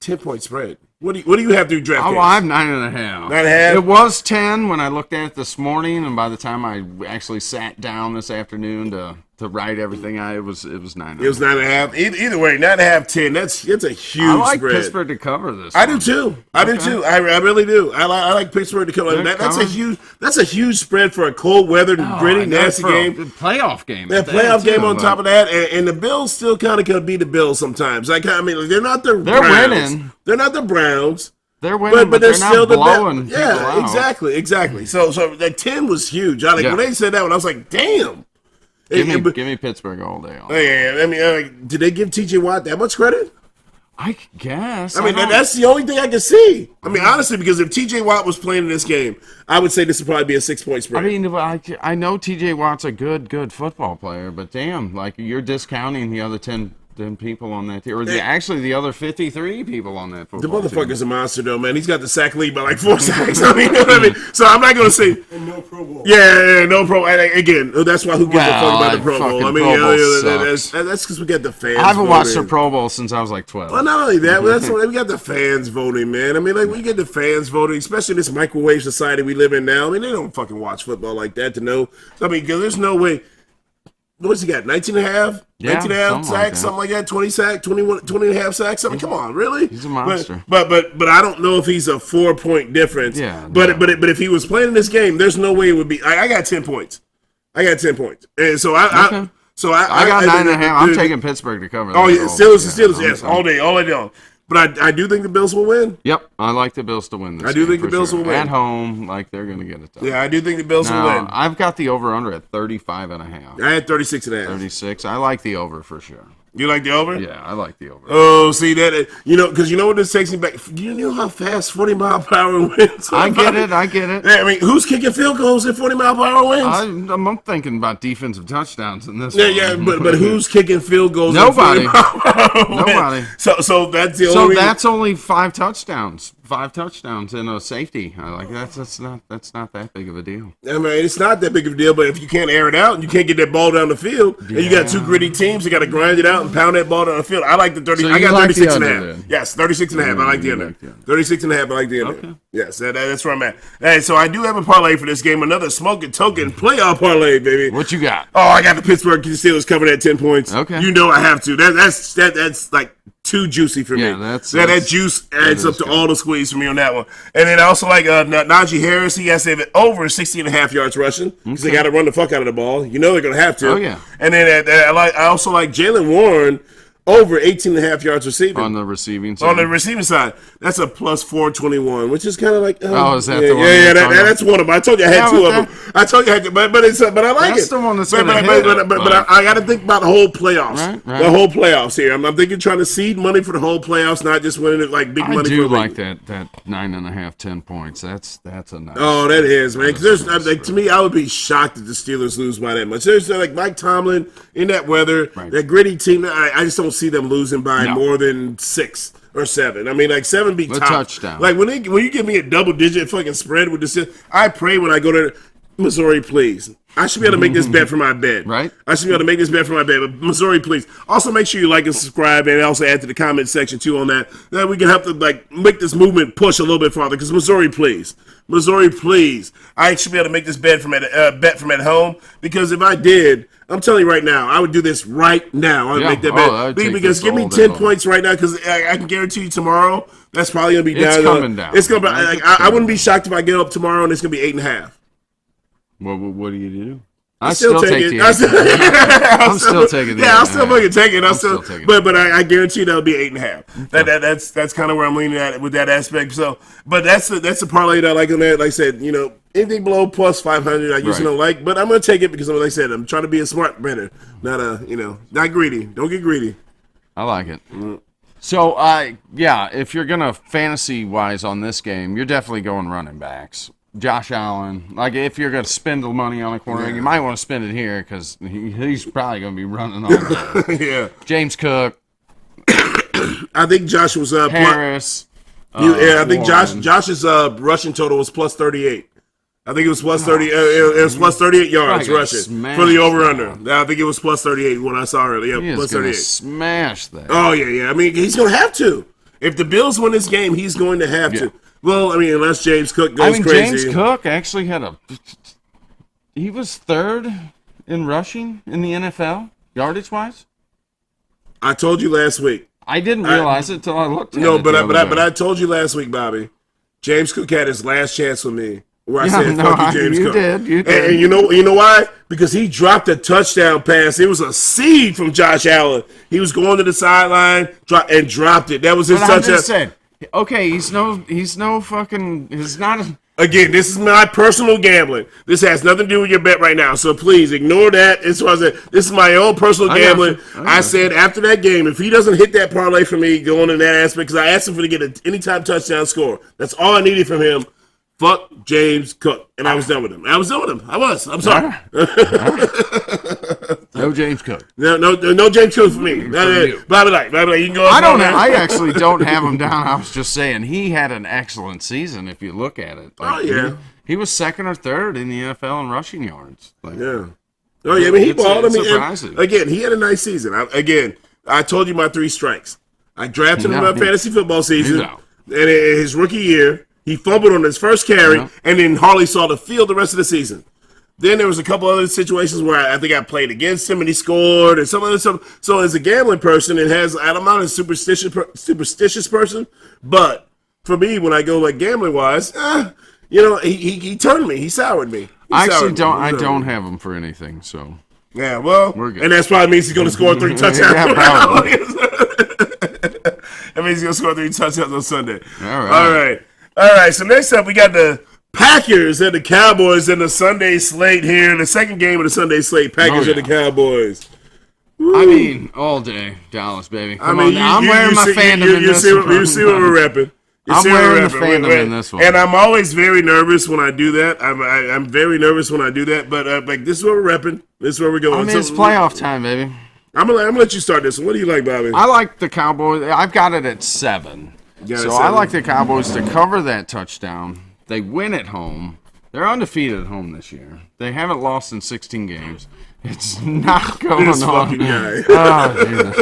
[SPEAKER 2] 10-point spread. What do you have to draft?
[SPEAKER 1] Oh, I have 9.5.
[SPEAKER 2] 9.5.
[SPEAKER 1] It was 10 when I looked at it this morning, and by the time I actually sat down this afternoon to write everything out, it was 9.5.
[SPEAKER 2] It was 9.5. Either way, 9.5, 10. It's a huge spread. I
[SPEAKER 1] like Pittsburgh to cover this.
[SPEAKER 2] I do too. I really do. I like Pittsburgh to cover. That's a huge spread for a cold weather, gritty, nasty game.
[SPEAKER 1] Playoff game.
[SPEAKER 2] That playoff game on top of that, and the Bills still kind of can be the Bills sometimes. They're not the Browns.
[SPEAKER 1] They're winning.
[SPEAKER 2] They're not the Browns.
[SPEAKER 1] They're winning, but they're still not blowing people out.
[SPEAKER 2] Exactly. So that 10 was huge. When they said that one, I was like, damn.
[SPEAKER 1] Give me Pittsburgh all day.
[SPEAKER 2] Yeah, I mean, did they give T.J. Watt that much credit?
[SPEAKER 1] I guess.
[SPEAKER 2] I mean, that's the only thing I can see. I mean, honestly, because if T.J. Watt was playing in this game, I would say this would probably be a 6-point spread.
[SPEAKER 1] I mean, I know T.J. Watt's a good football player, but damn, you're discounting the other 10 than people on that team. Or actually the other 53 people on that
[SPEAKER 2] The
[SPEAKER 1] football
[SPEAKER 2] motherfucker's
[SPEAKER 1] team.
[SPEAKER 2] a monster, though, man. He's got the sack lead by like 4 sacks. I mean, you know what I mean? So I'm not going to say.
[SPEAKER 4] And no Pro Bowl.
[SPEAKER 2] Yeah, no Pro. Again, that's why who gives a fuck about the Pro Bowl? I mean,
[SPEAKER 1] Pro Bowl
[SPEAKER 2] that's because we got the fans.
[SPEAKER 1] I haven't watched the
[SPEAKER 2] voting.
[SPEAKER 1] Pro Bowl since I was like 12.
[SPEAKER 2] Well, not only that, but that's we got the fans voting, man. I mean, like we get the fans voting, especially in this microwave society we live in now. I mean, they don't fucking watch football like that to know. I mean, because there's no way. What's he got? 19 and a half?
[SPEAKER 1] Yeah,
[SPEAKER 2] 19 and a half sacks, something like that. 20 sack, 20 and a half sacks. I mean, come on, really?
[SPEAKER 1] He's a monster.
[SPEAKER 2] But I don't know if he's a 4-point difference.
[SPEAKER 1] Yeah.
[SPEAKER 2] But if he was playing in this game, there's no way it would be. I got 10 points. And so I got
[SPEAKER 1] 9.5. I'm taking Pittsburgh to cover.
[SPEAKER 2] Oh yeah, Steelers, yes, all day long. But I do think the Bills will win.
[SPEAKER 1] Yep, I like the Bills to win this.
[SPEAKER 2] I do
[SPEAKER 1] game
[SPEAKER 2] think the
[SPEAKER 1] for
[SPEAKER 2] Bills
[SPEAKER 1] sure.
[SPEAKER 2] will win
[SPEAKER 1] At home, like they're going to get it done.
[SPEAKER 2] Yeah, I do think the Bills will
[SPEAKER 1] Now,
[SPEAKER 2] win.
[SPEAKER 1] I've got the over/under at 35.5.
[SPEAKER 2] I had 36 and a half.
[SPEAKER 1] 36. I like the over for sure.
[SPEAKER 2] You like the over?
[SPEAKER 1] Yeah, I like the over.
[SPEAKER 2] Oh, see that? Because you know what this takes me back. You know how fast 40-mile-per-hour winds?
[SPEAKER 1] I get it.
[SPEAKER 2] Yeah, I mean, who's kicking field goals at 40-mile-per-hour winds?
[SPEAKER 1] I'm thinking about defensive touchdowns in this.
[SPEAKER 2] Yeah, but who's kicking field goals?
[SPEAKER 1] Nobody.
[SPEAKER 2] At 40-mile-per-hour winds?
[SPEAKER 1] Nobody.
[SPEAKER 2] So that's the only.
[SPEAKER 1] So
[SPEAKER 2] reason.
[SPEAKER 1] that's only 5 touchdowns. 5 touchdowns and a safety. I like that's not that big of a deal.
[SPEAKER 2] I mean, it's not that big of a deal, but if you can't air it out and you can't get that ball down the field, and you got two gritty teams, you got to grind it out and pound that ball down the field. I like the 30.
[SPEAKER 1] So
[SPEAKER 2] I got
[SPEAKER 1] like
[SPEAKER 2] 36 and a
[SPEAKER 1] under
[SPEAKER 2] half.
[SPEAKER 1] then?
[SPEAKER 2] Yes, 36 and a half. I like the under. 36 and a half. I like the under.
[SPEAKER 1] Okay.
[SPEAKER 2] Yes, that's where I'm at. Hey, so I do have a parlay for this game. Another smoking token playoff parlay, baby.
[SPEAKER 1] What you got?
[SPEAKER 2] Oh, I got the Pittsburgh Steelers covered at 10 points.
[SPEAKER 1] Okay.
[SPEAKER 2] You know I have to. That's like too juicy for me.
[SPEAKER 1] Yeah,
[SPEAKER 2] that juice adds up to all the squeeze for me on that one. And then I also like Najee Harris. He has to have over 60.5 yards rushing because they got to run the fuck out of the ball. You know they're going to have to.
[SPEAKER 1] Oh, yeah.
[SPEAKER 2] And then I also like Jalen Warren over 18.5 yards receiving.
[SPEAKER 1] On the receiving side.
[SPEAKER 2] On the receiving side, that's a plus 421, which is kind of like.
[SPEAKER 1] Is that
[SPEAKER 2] yeah,
[SPEAKER 1] the one?
[SPEAKER 2] Yeah, that's one of them. I told you I had two of them. I told you I had to, but I like it.
[SPEAKER 1] That's the one that's gonna hit it,
[SPEAKER 2] But I got to think about the whole playoffs.
[SPEAKER 1] Right.
[SPEAKER 2] The whole playoffs here. I'm thinking trying to seed money for the whole playoffs, not just winning it like big money.
[SPEAKER 1] I do
[SPEAKER 2] for
[SPEAKER 1] like that 9.5, 10 points. That's a nice.
[SPEAKER 2] Oh, that is, man. Because to me, I would be shocked if the Steelers lose by that much. There's like Mike Tomlin in that weather, that gritty team. I just don't see them losing by more than 6 or 7. I mean, like 7 be top.
[SPEAKER 1] Touchdown.
[SPEAKER 2] Like when you give me a double-digit fucking spread with this, I pray when I go to Missouri, please. I should be able to make this bet for my bed.
[SPEAKER 1] Right.
[SPEAKER 2] I should be able to make this bet for my bed. But Missouri, please. Also, make sure you like and subscribe, and also add to the comment section too on that. That we can help to make this movement push a little bit farther. Because Missouri, please. I should be able to make this bet from at home. Because if I did, I'm telling you right now, I would do this right now. I would make that bet. Because give me 10 points right now, because I can guarantee you tomorrow, that's probably going to be down.
[SPEAKER 1] It's coming down.
[SPEAKER 2] It's going to be. I wouldn't be shocked if I get up tomorrow and it's going to be 8.5.
[SPEAKER 1] What do you do?
[SPEAKER 2] I still take it.
[SPEAKER 1] I'm still taking it.
[SPEAKER 2] Yeah, I'll still fucking take it.
[SPEAKER 1] still taking it.
[SPEAKER 2] But I guarantee that'll be 8.5. That's kind of where I'm leaning at with that aspect. So, but that's the parlay that I like on that. Like I said, anything below plus 500, I usually don't like. But I'm gonna take it because, like I said, I'm trying to be a smart bettor, not not greedy. Don't get greedy.
[SPEAKER 1] I like it. So, if you're gonna fantasy wise on this game, you're definitely going running backs. Josh Allen, like if you're going to spend the money on a quarterback, you might want to spend it here because he's probably going to be running all day.
[SPEAKER 2] Yeah.
[SPEAKER 1] James Cook.
[SPEAKER 2] I think Josh was up.
[SPEAKER 1] Harris.
[SPEAKER 2] I think Josh's rushing total was plus 38. I think it was plus 30. It was plus 38 yards rushing for the over/under. I think it was plus 38 when I saw earlier. Yeah, plus 38.
[SPEAKER 1] Smash that.
[SPEAKER 2] Oh yeah. I mean, he's going to have to. If the Bills win this game, he's going to have to. Well, I mean, unless James Cook goes crazy.
[SPEAKER 1] James Cook actually he was 3rd in rushing in the NFL, yardage-wise.
[SPEAKER 2] I told you last week.
[SPEAKER 1] I didn't realize it until I looked at it.
[SPEAKER 2] No, but I told you last week, Bobby. James Cook had his last chance with me. Where I said, fuck you, James Cook.
[SPEAKER 1] You did.
[SPEAKER 2] And you know why? Because he dropped a touchdown pass. It was a seed from Josh Allen. He was going to the sideline and dropped it. That was his touchdown.
[SPEAKER 1] Okay, he's no fucking. He's not.
[SPEAKER 2] Again, this is my personal gambling. This has nothing to do with your bet right now. So please ignore that. As far as this is my own personal gambling. I said after that game, if he doesn't hit that parlay for me going in that aspect, because I asked him for to get an anytime touchdown score. That's all I needed from him. fuck James Cook. And I was done with him. I was. I'm sorry.
[SPEAKER 1] No James Cook.
[SPEAKER 2] No James Cook for me. Bye. You can go.
[SPEAKER 1] I actually don't have him down. I was just saying he had an excellent season if you look at it. He was second or third in the NFL in rushing yards.
[SPEAKER 2] Yeah. Oh yeah, I mean he balled.
[SPEAKER 1] Surprising.
[SPEAKER 2] Again, he had a nice season. I told you my 3 strikes. I drafted him in my fantasy football season, and in his rookie year, he fumbled on his first carry, and then hardly saw the field the rest of the season. Then there was a couple other situations where I think I played against him and he scored, and some other stuff. So as a gambling person, I'm not a superstitious person, but for me, when I go like gambling wise, he turned me, he soured me.
[SPEAKER 1] I don't have him for anything, so.
[SPEAKER 2] Yeah, well,
[SPEAKER 1] we're good.
[SPEAKER 2] And that's probably means he's going to score 3 touchdowns.
[SPEAKER 1] Yeah, probably.
[SPEAKER 2] That means he's going to score 3 touchdowns on Sunday.
[SPEAKER 1] All
[SPEAKER 2] right. So next up, we got the Packers and the Cowboys in the Sunday slate here. The second game of the Sunday slate, Packers and the Cowboys. Woo.
[SPEAKER 1] I mean, all day, Dallas, baby. I'm wearing my fandom in this one.
[SPEAKER 2] You see what we're repping.
[SPEAKER 1] I'm wearing the fandom in this one.
[SPEAKER 2] And I'm always very nervous when I do that. I'm very nervous when I do that. But this is what we're repping. This is where we're going.
[SPEAKER 1] It's playoff time, baby.
[SPEAKER 2] I'm gonna let you start this one. What do you like, Bobby?
[SPEAKER 1] I like the Cowboys. I've got it at 7. I like the Cowboys to cover that touchdown. They win at home. They're undefeated at home this year. They haven't lost in 16 games. It's not going
[SPEAKER 2] this
[SPEAKER 1] on.
[SPEAKER 2] Fucking guy.
[SPEAKER 1] Oh, Jesus.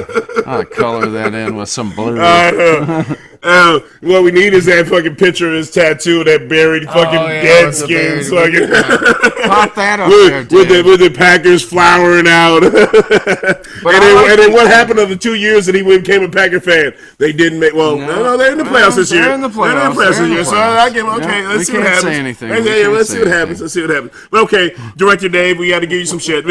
[SPEAKER 1] I'll color that in with some blue.
[SPEAKER 2] What we need is that fucking picture of his tattoo, that buried fucking dead skins.
[SPEAKER 1] Pop that up
[SPEAKER 2] with the Packers flowering out. and then what happened of the 2 years that he became a Packer fan? They didn't make. Well, no, they're in the playoffs this year.
[SPEAKER 1] They're in the playoffs
[SPEAKER 2] this year. So I give them. Okay, let's see what happens.
[SPEAKER 1] Say anything.
[SPEAKER 2] Let's see what happens. Let's see what happens. But okay, Director Dave, we got to give you some shit.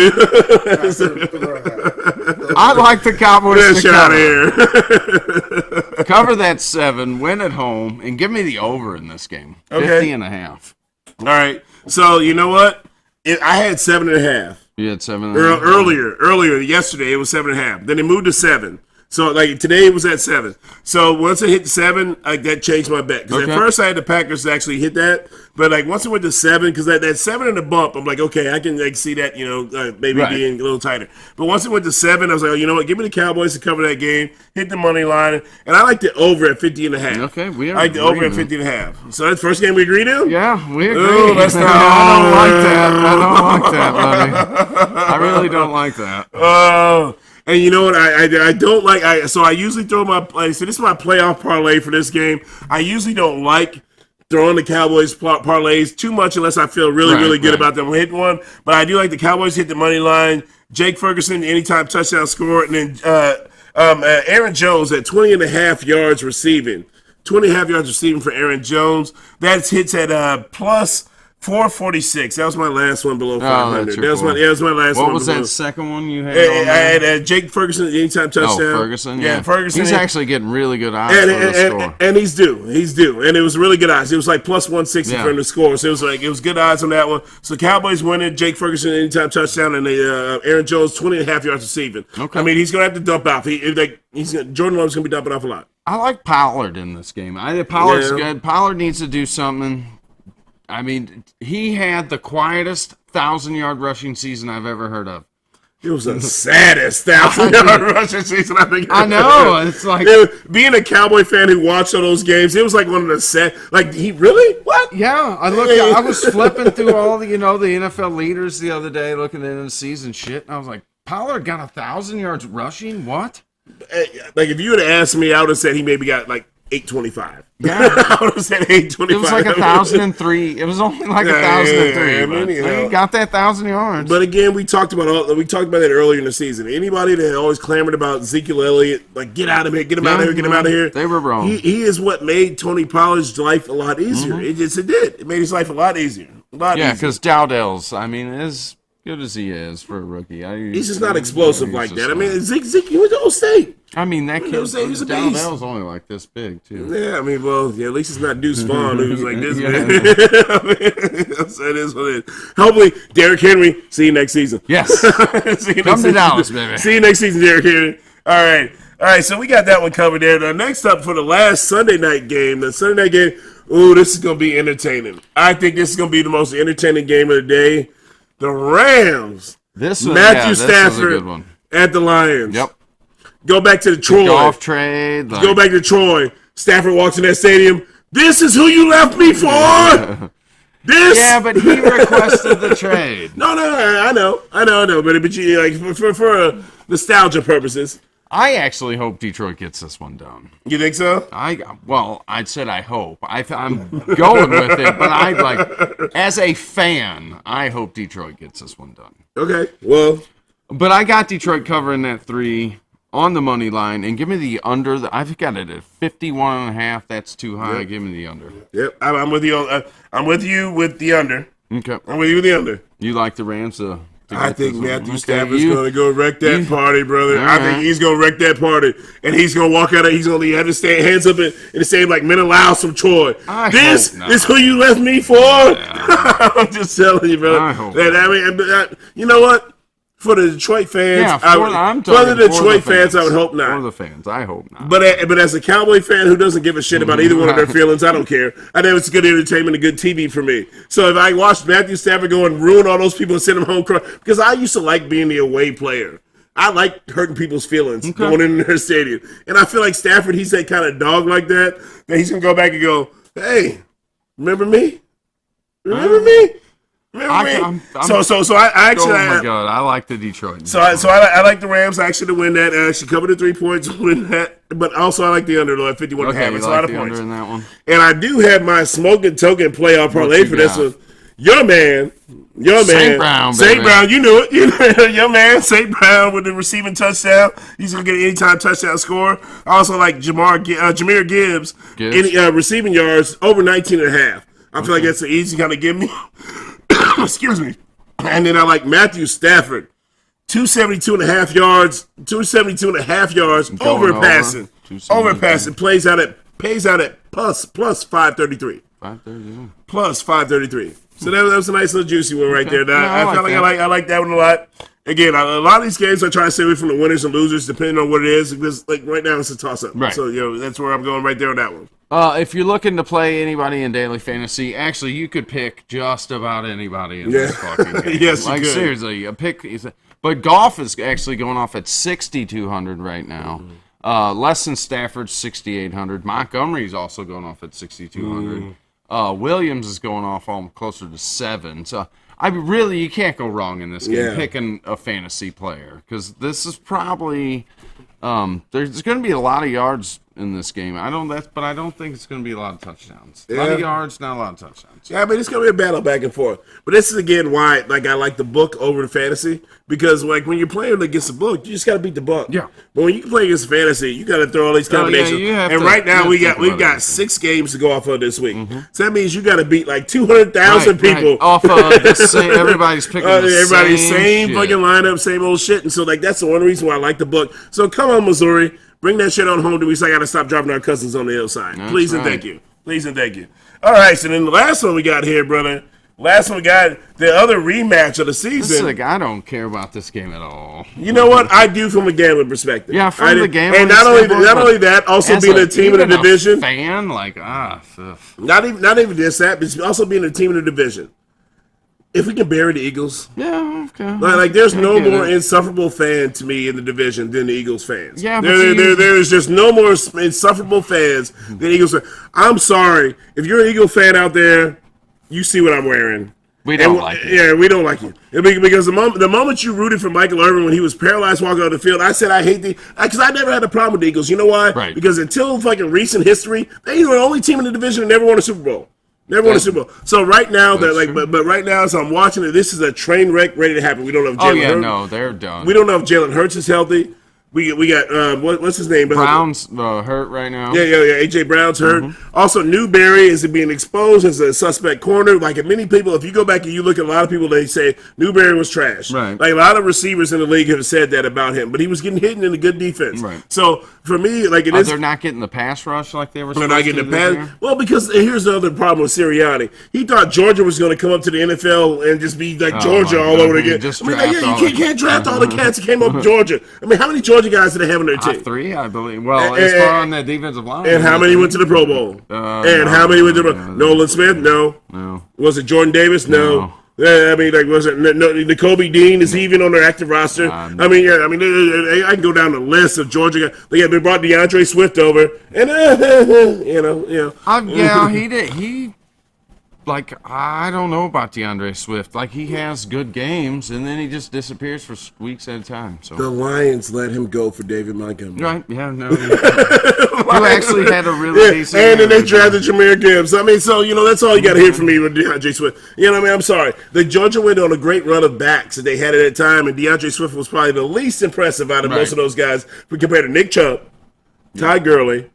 [SPEAKER 1] I like the Cowboys to
[SPEAKER 2] cover.
[SPEAKER 1] Cover that 7, win at home, and give me the over in this game. 50.5.
[SPEAKER 2] All right. So you know what? I had 7.5.
[SPEAKER 1] You had 7.
[SPEAKER 2] Earlier, yesterday it was 7.5. Then it moved to 7. So like today it was at 7. So once I hit 7, that changed my bet. Because at first I had the Packers to actually hit that, but like once it went to 7, because that 7 and the bump, I'm like, okay, I can see that, maybe being a little tighter. But once it went to 7, I was like, oh, you know what? Give me the Cowboys to cover that game, hit the money line, and I like the over at 50.5.
[SPEAKER 1] Okay, we are.
[SPEAKER 2] I like the over at 50.5. So that's the first game we agree to.
[SPEAKER 1] Yeah, we agree.
[SPEAKER 2] Ooh, that's not.
[SPEAKER 1] I don't like that, buddy. I really don't like that.
[SPEAKER 2] Oh. And you know what? I don't like. So I usually throw this is my playoff parlay for this game. I usually don't like throwing the Cowboys parlays too much unless I feel really good about them hitting one. But I do like the Cowboys hit the money line. Jake Ferguson anytime touchdown score, and then Aaron Jones at 20.5 yards receiving. 20.5 yards receiving for Aaron Jones. That hits at plus 446. That was my last one below 500. That was my last one.
[SPEAKER 1] What was that second one you had?
[SPEAKER 2] I had Jake Ferguson anytime touchdown.
[SPEAKER 1] Oh, Ferguson. Yeah,
[SPEAKER 2] Ferguson.
[SPEAKER 1] He's actually getting really good odds for the score.
[SPEAKER 2] And he's due. And it was really good odds. It was like plus 160 for him to score. So it was good odds on that one. So Cowboys winning. Jake Ferguson anytime touchdown, and Aaron Jones 20.5 yards receiving. Okay. I mean, he's gonna have to dump off. Jordan Love's gonna be dumping off a lot.
[SPEAKER 1] I like Pollard in this game. Pollard's good. Pollard needs to do something. I mean, he had the quietest 1,000-yard rushing season I've ever heard of.
[SPEAKER 2] It was the saddest 1,000-yard rushing season I think.
[SPEAKER 1] I know. It's like
[SPEAKER 2] being a Cowboy fan who watched all those games. It was like one of the sad. Like he really what?
[SPEAKER 1] Yeah, I was flipping through all the the NFL leaders the other day, looking at the season shit, and I was like, Pollard got 1,000 yards rushing. What?
[SPEAKER 2] Like if you would have asked me, I would have said he maybe got like 825.
[SPEAKER 1] Yeah,
[SPEAKER 2] I would have said 825.
[SPEAKER 1] It was like 1,003. It was only like 1,003. I mean, he got that 1,000 yards.
[SPEAKER 2] But again, we talked about that earlier in the season. Anybody that always clamored about Ezekiel Elliott, like get out of here, get him out of here, get him out of here.
[SPEAKER 1] They were wrong.
[SPEAKER 2] He is what made Tony Pollard's life a lot easier.
[SPEAKER 1] Mm-hmm.
[SPEAKER 2] It did. It made his life a lot easier.
[SPEAKER 1] Yeah, because Dowdell's, as good as he is for a rookie,
[SPEAKER 2] he's just not explosive like that. I mean, Zeke, he went to Old State.
[SPEAKER 1] I mean, that kid, Dowdell's only like this big, too.
[SPEAKER 2] Yeah, I mean, at least it's not Deuce Vaughn who's like this big. That is what it is. Hopefully, Derrick Henry, see you next season.
[SPEAKER 1] Yes. Come to Dallas, baby.
[SPEAKER 2] See you next season, Derrick Henry. All right, so we got that one covered there. Now, next up for the last Sunday night game, Ooh, this is going to be entertaining. I think this is going to be the most entertaining game of the day. The Rams. Matthew Stafford
[SPEAKER 1] a good one.
[SPEAKER 2] at the Lions.
[SPEAKER 1] Yep.
[SPEAKER 2] Go back to Troy.
[SPEAKER 1] Golf trade.
[SPEAKER 2] Go back to Troy. Stafford walks in that stadium. This is who you left me for. This.
[SPEAKER 1] Yeah, but he requested the trade.
[SPEAKER 2] No, I know. But you, like for nostalgia purposes.
[SPEAKER 1] I actually hope Detroit gets this one done.
[SPEAKER 2] You think so?
[SPEAKER 1] I said I hope. I'm going with it, but as a fan, I hope Detroit gets this one done.
[SPEAKER 2] Okay, well.
[SPEAKER 1] But I got Detroit covering that 3 on the money line, and give me the under. I've got it at 51.5. That's too high.
[SPEAKER 2] Yep.
[SPEAKER 1] Give me the under.
[SPEAKER 2] Yep, I'm with you. I'm with you with the under.
[SPEAKER 1] Okay.
[SPEAKER 2] I'm with you with the under.
[SPEAKER 1] You like the Rams to
[SPEAKER 2] I think Matthew Stafford's
[SPEAKER 1] Okay,
[SPEAKER 2] going to go wreck that party, brother.
[SPEAKER 1] All
[SPEAKER 2] I think he's going to wreck that party. And he's going to walk out. He's going to have to stand hands up in the same like Menelaus from Troy. This is who you left me for? Yeah. I'm just telling you, brother.
[SPEAKER 1] I hope
[SPEAKER 2] you know what? For the Detroit fans,
[SPEAKER 1] for the
[SPEAKER 2] Detroit fans, I would hope not.
[SPEAKER 1] For the fans, I hope not.
[SPEAKER 2] But as a Cowboy fan who doesn't give a shit about either one of their feelings, I don't care. I know it's good entertainment and good TV for me. So if I watch Matthew Stafford go and ruin all those people and send them home crying, because I used to like being the away player. I like hurting people's feelings going into their stadium. And I feel like Stafford, he's that kind of dog like that he's going to go back and go, hey, remember me? Remember me? So I actually.
[SPEAKER 1] Oh my God, I like the Detroit.
[SPEAKER 2] So I like the Rams actually to win that. I actually cover the 3 points, win that. But also I like the under at 51.5.
[SPEAKER 1] Okay,
[SPEAKER 2] It's a lot of
[SPEAKER 1] under
[SPEAKER 2] points.
[SPEAKER 1] in that one.
[SPEAKER 2] And I do have my smoking token playoff parlay for this one. Your man, St. Brown, you knew it. Your man, St. Brown with the receiving touchdown. He's gonna get an anytime touchdown score. I also like Jahmyr Gibbs. Any receiving yards over 19.5. I feel like that's an easy kind of give me. Excuse me. And then I like Matthew Stafford. 272.5 yards. 272.5 yards over passing. Over passing. Pays out at plus 533.
[SPEAKER 1] 533.
[SPEAKER 2] Plus 533. So that was a nice little juicy one right there. I like that one a lot. Again, a lot of these games I try to stay away from the winners and losers depending on what it is. Because like right now it's a toss up.
[SPEAKER 1] Right.
[SPEAKER 2] So that's where I'm going right there on that one.
[SPEAKER 1] If you're looking to play anybody in daily fantasy, actually you could pick just about anybody in this fucking game.
[SPEAKER 2] Yes,
[SPEAKER 1] like
[SPEAKER 2] you could.
[SPEAKER 1] Seriously, but golf is actually going off at 6,200 right now. Less than Stafford, 6,800. Montgomery's also going off at 6,200. Williams is going off closer to 7. So you can't go wrong in this game picking a fantasy player because this is probably there's going to be a lot of yards in this game. I don't think it's going to be a lot of touchdowns. A lot of yards, not a lot of touchdowns.
[SPEAKER 2] Yeah, but it's going to be a battle back and forth. But this is again why I like the book over the fantasy because when you're playing against the book, you just got to beat the book.
[SPEAKER 1] Yeah.
[SPEAKER 2] But when you play against fantasy, you got to throw all these combinations. Right now we've got 6 games to go off of this week. Mm-hmm. So that means you got to beat like 200,000 people
[SPEAKER 1] off of the same. Everybody's picking the same
[SPEAKER 2] fucking lineup, same old shit. And so that's the one reason why I like the book. So come on, Missouri. Bring that shit on home to me so I got to stop driving our cousins on the hillside. Please and thank you. Please and thank you. All right, so then the last one we got here, brother. Last one we got the other rematch of the season.
[SPEAKER 1] I don't care about this game at all.
[SPEAKER 2] You know what? I do from a gambling perspective.
[SPEAKER 1] Yeah, from the gambling
[SPEAKER 2] and not only that, also being a team in the division.
[SPEAKER 1] Fan,
[SPEAKER 2] not even just that, but also being a team in the division. If we can bury the Eagles,
[SPEAKER 1] okay.
[SPEAKER 2] There's no more insufferable fan to me in the division than the Eagles fans.
[SPEAKER 1] Yeah,
[SPEAKER 2] there is just no more insufferable fans than Eagles fans. I'm sorry if you're an Eagle fan out there, you see what I'm wearing.
[SPEAKER 1] We don't like it.
[SPEAKER 2] Yeah, we don't like you because the moment you rooted for Michael Irvin when he was paralyzed walking on the field, I said I hate because I never had a problem with the Eagles. You know why?
[SPEAKER 1] Right.
[SPEAKER 2] Because until fucking recent history, they were the only team in the division that never won a Super Bowl. Never won a Super Bowl. So right now, but right now, as I'm watching it, this is a train wreck ready to happen. We don't know if Jalen Hurts.
[SPEAKER 1] No, they're done.
[SPEAKER 2] We don't know if Jalen Hurts is healthy. We got what's his name?
[SPEAKER 1] Brown's hurt right now.
[SPEAKER 2] Yeah. AJ Brown's hurt. Mm-hmm. Also, Newberry is being exposed as a suspect corner. Like many people, if you go back and you look at a lot of people, they say Newberry was trash.
[SPEAKER 1] Right.
[SPEAKER 2] Like a lot of receivers in the league have said that about him, but he was getting hit in a good defense.
[SPEAKER 1] Right.
[SPEAKER 2] So for me,
[SPEAKER 1] they're not getting the pass rush like they were.
[SPEAKER 2] They're not getting the pass. Well, because here's the other problem with Sirianni. He thought Georgia was going to come up to the NFL and just be like Georgia all over again.
[SPEAKER 1] You
[SPEAKER 2] can't draft all the cats that came up from Georgia. I mean, how many Georgia Georgia guys do they have on their team?
[SPEAKER 1] 3, I believe. Well, as far on that defensive line.
[SPEAKER 2] And how many went to the Pro Bowl? And how many went to the Nolan Smith? No. Was it Jordan Davis? No. I mean, like, was it N'Kobe Dean? Is he even on their active roster? I mean, I can go down the list of Georgia guys. They brought DeAndre Swift over, and
[SPEAKER 1] he did. Like, I don't know about DeAndre Swift. Like, he has good games, and then he just disappears for weeks at a time. So
[SPEAKER 2] the Lions let him go for David Montgomery.
[SPEAKER 1] Right? Yeah, no. Who actually had a really decent
[SPEAKER 2] and then they drafted Jahmyr Gibbs. I mean, so, that's all you got to hear from me with DeAndre Swift. You know what I mean? I'm sorry. The Georgia went on a great run of backs that they had at that time, and DeAndre Swift was probably the least impressive out of most of those guys compared to Nick Chubb, Ty Gurley.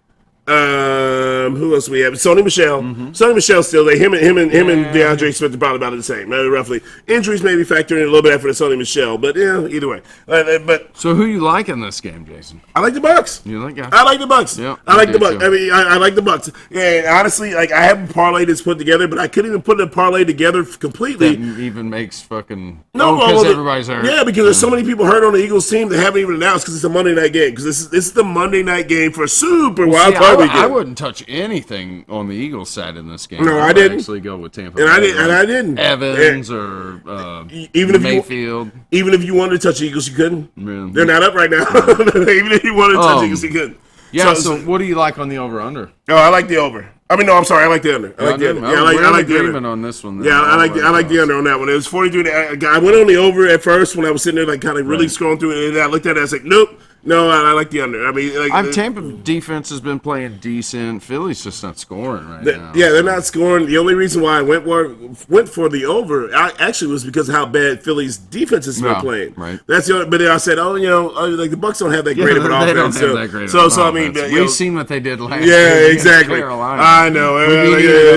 [SPEAKER 2] Who else we have? Sony Michel. Sony Michel still there. Him and DeAndre Smith are probably about the same, roughly. Injuries maybe factor in a little bit after the Sony Michel, but either way. But
[SPEAKER 1] so who you like in this game, Jason?
[SPEAKER 2] I like the Bucs.
[SPEAKER 1] You like?
[SPEAKER 2] I like the Bucs.
[SPEAKER 1] Yeah,
[SPEAKER 2] I like the Bucs. I mean, I like the Bucs. And honestly, like I have a parlay that's put together, but I couldn't even put the parlay together completely.
[SPEAKER 1] That even makes fucking
[SPEAKER 2] because
[SPEAKER 1] everybody's hurt.
[SPEAKER 2] Yeah, because there's so many people hurt on the Eagles team that haven't even announced because it's a Monday night game. Because this is the Monday night game for Super Wildcard Weekend.
[SPEAKER 1] I wouldn't touch anything on the Eagles side in this game.
[SPEAKER 2] No, I didn't.
[SPEAKER 1] Actually go with Tampa.
[SPEAKER 2] And I didn't.
[SPEAKER 1] Evans or Mayfield.
[SPEAKER 2] Even if you wanted to touch the Eagles, you couldn't.
[SPEAKER 1] Really?
[SPEAKER 2] They're not up right now. Even if you wanted to touch the Eagles, you couldn't.
[SPEAKER 1] Yeah. So what do you like on the over/under?
[SPEAKER 2] Oh, I like the over. I mean, no, I'm sorry. I like the under. I like the under. Yeah, I like the under
[SPEAKER 1] on this one.
[SPEAKER 2] Yeah, I like the under on that one. It was 43. I went on the over at first when I was sitting there, like, kind of really scrolling through it, and I looked at it. I was like, nope. No, I like the under. I mean, like,
[SPEAKER 1] Tampa defense has been playing decent. Philly's just not scoring now.
[SPEAKER 2] Yeah, they're not scoring. The only reason why I went for the over actually was because of how bad Philly's defense has been playing.
[SPEAKER 1] Right.
[SPEAKER 2] That's the only. But then I said, like the Bucs don't have that great of an
[SPEAKER 1] they
[SPEAKER 2] offense.
[SPEAKER 1] They don't have that great.
[SPEAKER 2] So I mean,
[SPEAKER 1] we've seen what they did last.
[SPEAKER 2] Yeah,
[SPEAKER 1] year
[SPEAKER 2] exactly.
[SPEAKER 1] Carolina.
[SPEAKER 2] I know.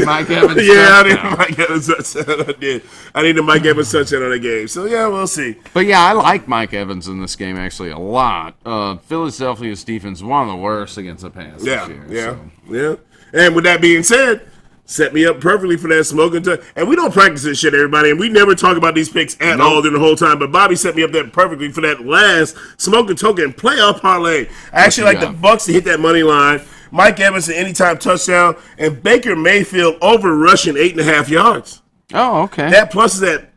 [SPEAKER 1] Mike Evans.
[SPEAKER 2] Yeah, I need Mike Evans touchdown. I did. I need a Mike Evans touchdown on that game. So yeah, we'll see.
[SPEAKER 1] But yeah, I like Mike Evans in this game actually a lot. Philadelphia's defense is one of the worst against the pass this year.
[SPEAKER 2] Yeah. And with that being said, set me up perfectly for that smoking touch. And we don't practice this shit, everybody. And we never talk about these picks at all during the whole time. But Bobby set me up there perfectly for that last smoking token playoff parlay. I actually like the Bucs to hit that money line. Mike Evans an anytime touchdown, and Baker Mayfield over rushing 8.5 yards.
[SPEAKER 1] Oh, okay.
[SPEAKER 2] That plus that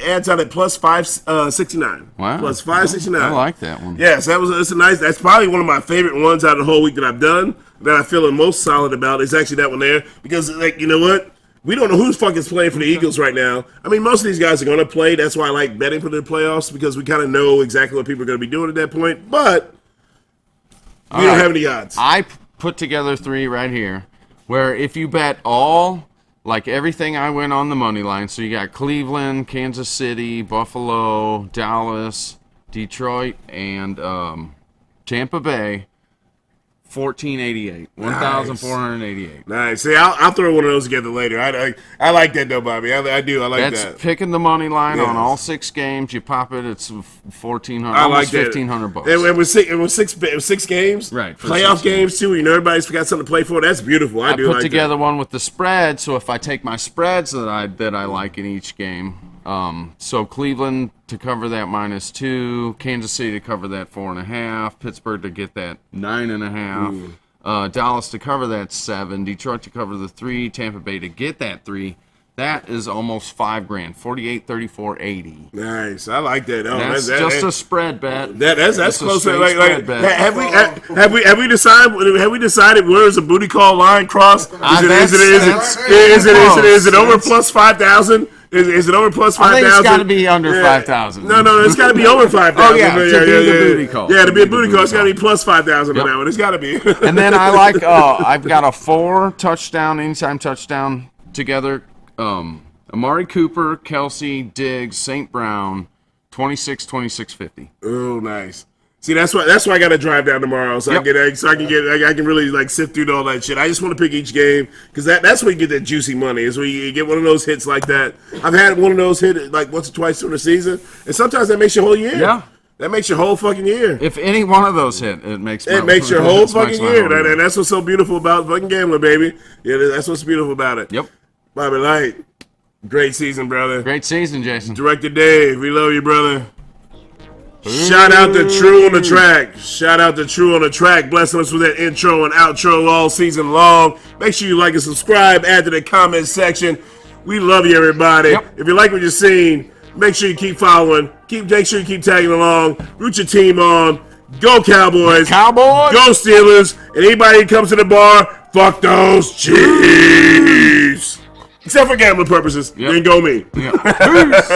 [SPEAKER 2] adds out at plus 569.
[SPEAKER 1] Wow.
[SPEAKER 2] Plus 569.
[SPEAKER 1] I like that one.
[SPEAKER 2] Yes, that's probably one of my favorite ones out of the whole week that I've done. That I feel the most solid about is actually that one there. Because, like, you know what? We don't know who's fucking playing for the Eagles right now. I mean, most of these guys are going to play. That's why I like betting for the playoffs, because we kind of know exactly what people are going to be doing at that point. But we don't have any odds.
[SPEAKER 1] I put together 3 right here, where if you bet all, like everything I went on the money line, so you got Cleveland, Kansas City, Buffalo, Dallas, Detroit, and Tampa Bay, 1,488. 1,488.
[SPEAKER 2] Nice. See, I'll throw one of those together later. I like that though, Bobby. I do. I like that.
[SPEAKER 1] That's picking the money line on all 6 games. You pop it. It's 1,400.
[SPEAKER 2] I like that.
[SPEAKER 1] $1,500.
[SPEAKER 2] It was six games.
[SPEAKER 1] Right.
[SPEAKER 2] Playoff games too. You know, everybody's got something to play for. That's beautiful. I do
[SPEAKER 1] put
[SPEAKER 2] like
[SPEAKER 1] together
[SPEAKER 2] that.
[SPEAKER 1] one with the spread. So if I take my spreads that I like in each game, so Cleveland to cover that -2, Kansas City to cover that 4.5, Pittsburgh to get that 9.5, Dallas to cover that 7, Detroit to cover the 3, Tampa Bay to get that 3. That is almost $5,000, 48, 34, 80.
[SPEAKER 2] Nice, I like that. Oh,
[SPEAKER 1] that's just a spread bet.
[SPEAKER 2] That's close to like have we decided where is the booty call line cross? Is it over plus 5,000? Is it over plus 5,000?
[SPEAKER 1] I think it's got to be under 5,000.
[SPEAKER 2] No, it's got to be over 5,000.
[SPEAKER 1] Oh, yeah, to be the booty call.
[SPEAKER 2] Yeah, to be a booty call, it's got to be plus 5,000 on that one. It's got to be.
[SPEAKER 1] And then I like, I've got a 4 touchdown, anytime touchdown together. Amari Cooper, Kelsey, Diggs, St. Brown, 26-50.
[SPEAKER 2] Oh, nice. See, that's why I got to drive down tomorrow, so I can really like sift through all that shit. I just want to pick each game because that's where you get that juicy money. Is where you get one of those hits like that. I've had one of those hit like once or twice during the season, and sometimes that makes your whole year.
[SPEAKER 1] Yeah,
[SPEAKER 2] that makes your whole fucking year.
[SPEAKER 1] If any one of those hit, it makes
[SPEAKER 2] your whole fucking year. And that's what's so beautiful about fucking gambling, baby. Yeah, that's what's beautiful about it.
[SPEAKER 1] Yep.
[SPEAKER 2] Bobby Light, great season, brother.
[SPEAKER 1] Great season, Jason.
[SPEAKER 2] Director Dave, we love you, brother. Shout out to True on the Track. Shout out to True on the Track. Blessing us with that intro and outro all season long. Make sure you like and subscribe. Add to the comment section. We love you, everybody.
[SPEAKER 1] Yep.
[SPEAKER 2] If you like what you're seeing, make sure you keep following. Make sure you keep tagging along. Root your team on. Go Cowboys.
[SPEAKER 1] Cowboys.
[SPEAKER 2] Go Steelers. And anybody who comes to the bar, fuck those Chiefs. Except for gambling purposes.
[SPEAKER 1] Yep.
[SPEAKER 2] Then go me.
[SPEAKER 1] Yeah. Peace.